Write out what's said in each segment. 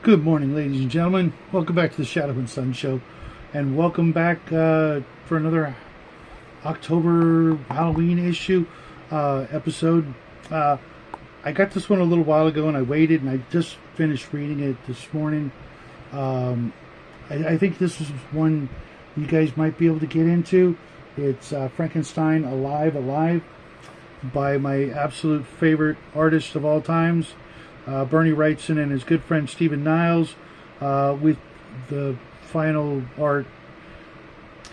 Good morning, ladies and gentlemen. Welcome back to the Shadow and Sun Show, and welcome back for another October Halloween issue episode. I got this one a little while ago, and I waited, and I just finished reading it this morning. I think this is one you guys might be able to get into. It's Frankenstein Alive, Alive by my absolute favorite artist of all times, BernieWrightson, and his good friend Stephen Niles, with the final art,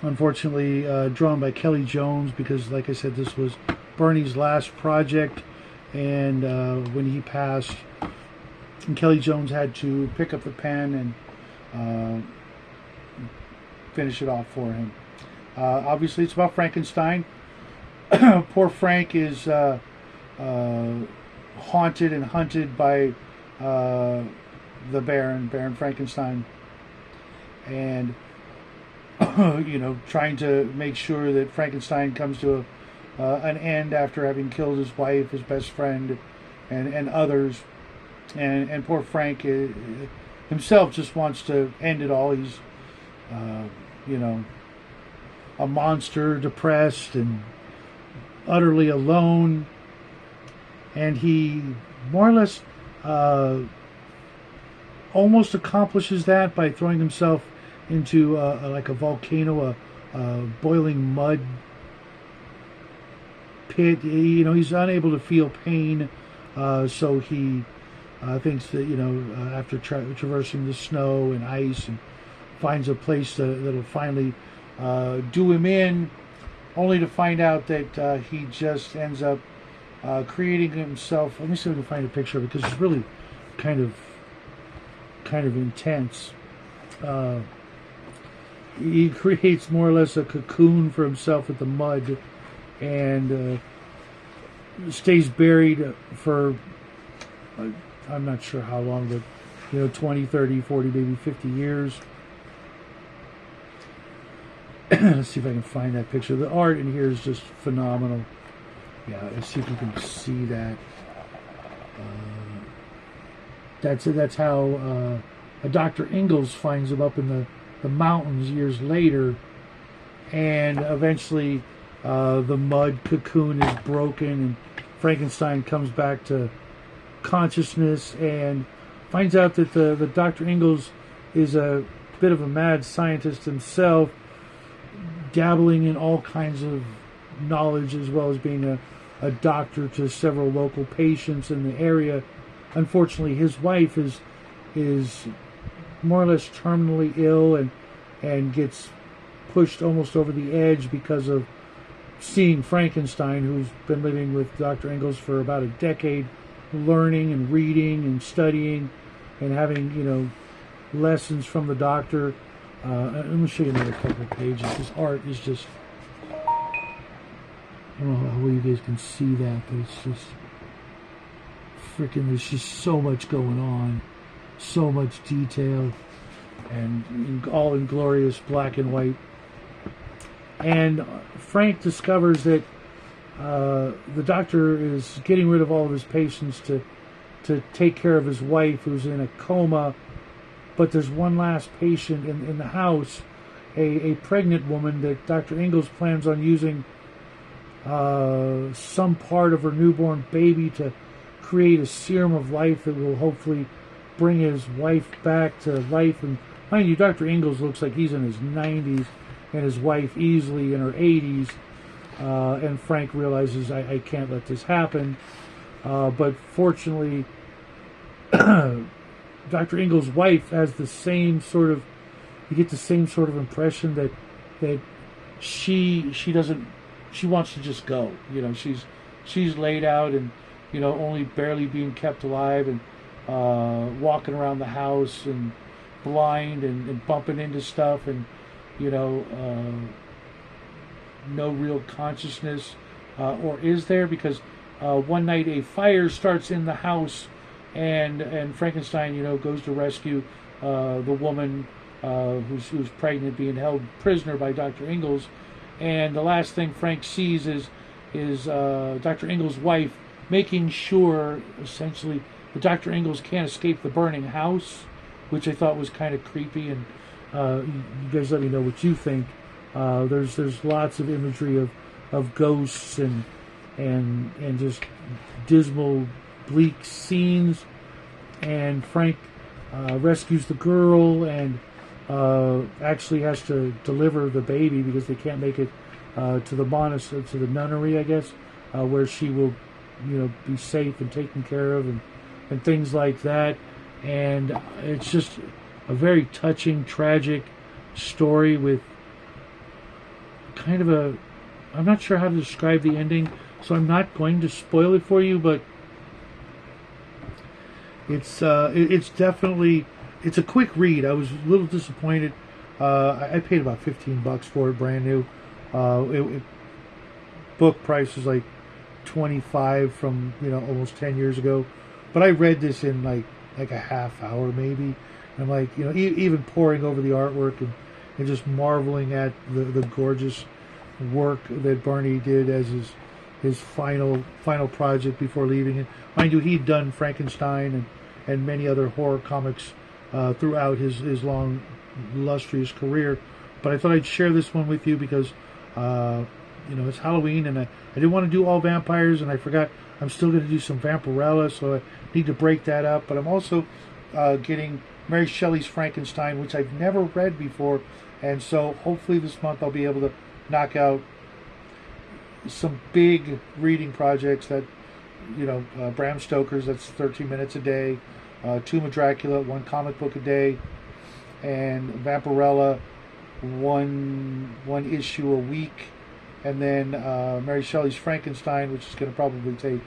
unfortunately, drawn by Kelly Jones, because, like I said, this was Bernie's last project, and when he passed, and Kelly Jones had to pick up the pen and finish it off for him. Obviously, it's about Frankenstein. Poor Frank is haunted and hunted by the Baron Frankenstein, and trying to make sure that Frankenstein comes to an end after having killed his wife, his best friend, and others. And poor Frank himself just wants to end it all. He's a monster, depressed and utterly alone, and he more or less almost accomplishes that by throwing himself into like a volcano, a boiling mud pit. He's unable to feel pain, so he thinks that after traversing the snow and ice, and finds a place that'll finally do him in, only to find out that he just ends up creating himself. Let me see if I can find a picture of it, because it's really kind of intense. He creates more or less a cocoon for himself with the mud, and stays buried for I'm not sure how long, but 20, 30, 40, maybe 50 years. Let's see if I can find that picture. The art in here is just phenomenal. Yeah, let's see if you can see that. That's how Dr. Ingalls finds him up in the mountains years later, and eventually the mud cocoon is broken, and Frankenstein comes back to consciousness and finds out that the Dr. Ingalls is a bit of a mad scientist himself, dabbling in all kinds of knowledge, as well as being a doctor to several local patients in the area. Unfortunately, his wife is more or less terminally ill, and gets pushed almost over the edge because of seeing Frankenstein, who's been living with Dr. Ingalls for about a decade, learning and reading and studying and having lessons from the doctor. Let me show you another couple of pages. This art is just, I don't know how well you guys can see that, but it's just freaking, there's just so much going on, so much detail, and all in glorious black and white. And Frank discovers that the doctor is getting rid of all of his patients to take care of his wife, who's in a coma. But there's one last patient in the house, a pregnant woman that Dr. Ingalls plans on using some part of her newborn baby to create a serum of life that will hopefully bring his wife back to life. And mind you, Dr. Ingalls looks like he's in his 90s, and his wife easily in her 80s. And Frank realizes, I can't let this happen. But fortunately, Dr. Ingalls' wife has the same sort of, you get the same sort of impression that she wants to just go. She's laid out and only barely being kept alive, and walking around the house and blind and bumping into stuff, and no real consciousness, or is there? Because one night a fire starts in the house, and Frankenstein goes to rescue the woman who's pregnant, being held prisoner by Dr. Ingalls. And the last thing Frank sees is Dr. Ingalls' wife making sure, essentially, that Dr. Ingalls can't escape the burning house, which I thought was kind of creepy. And you guys let me know what you think. There's lots of imagery of ghosts and just dismal, bleak scenes. And Frank rescues the girl and actually has to deliver the baby because they can't make it to the monastery, to the nunnery, I guess, where she will, be safe and taken care of, and things like that. And it's just a very touching, tragic story with kind of a, I'm not sure how to describe the ending, so I'm not going to spoil it for you, but it's definitely, it's a quick read. I was a little disappointed. I paid about $15 for it, brand new. Book price was like $25 from almost 10 years ago, but I read this in like a half hour maybe. And I'm like, even poring over the artwork and just marveling at the gorgeous work that Bernie did as his final project before leaving. And mind you, he'd done Frankenstein and many other horror comics throughout his long, illustrious career. But I thought I'd share this one with you because it's Halloween, and I didn't want to do all vampires, and I forgot I'm still going to do some Vampirella, so I need to break that up. But I'm also getting Mary Shelley's Frankenstein, which I've never read before, and so hopefully this month I'll be able to knock out some big reading projects that, Bram Stoker's, that's 13 minutes a day, Tomb of Dracula, 1 comic book a day, and Vampirella, one issue a week, and then Mary Shelley's Frankenstein, which is going to probably take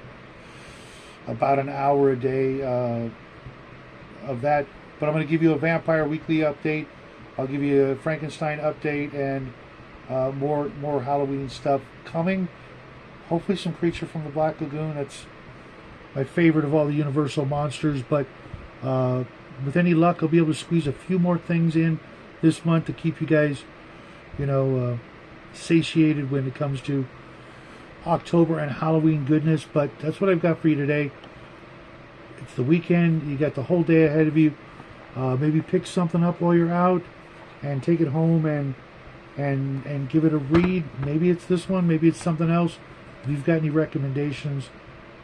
about an hour a day of that. But I'm going to give you a Vampire Weekly update. I'll give you a Frankenstein update and more Halloween stuff coming. Hopefully some Creature from the Black Lagoon. That's my favorite of all the Universal monsters. But with any luck, I'll be able to squeeze a few more things in this month to keep you guys, satiated when it comes to October and Halloween goodness. But that's what I've got for you today. It's the weekend. You got the whole day ahead of you. Maybe pick something up while you're out and take it home and give it a read. Maybe it's this one. Maybe it's something else. If you've got any recommendations,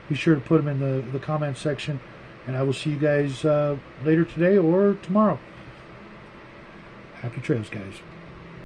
be sure to put them in the comment section. And I will see you guys later today or tomorrow. Happy trails, guys.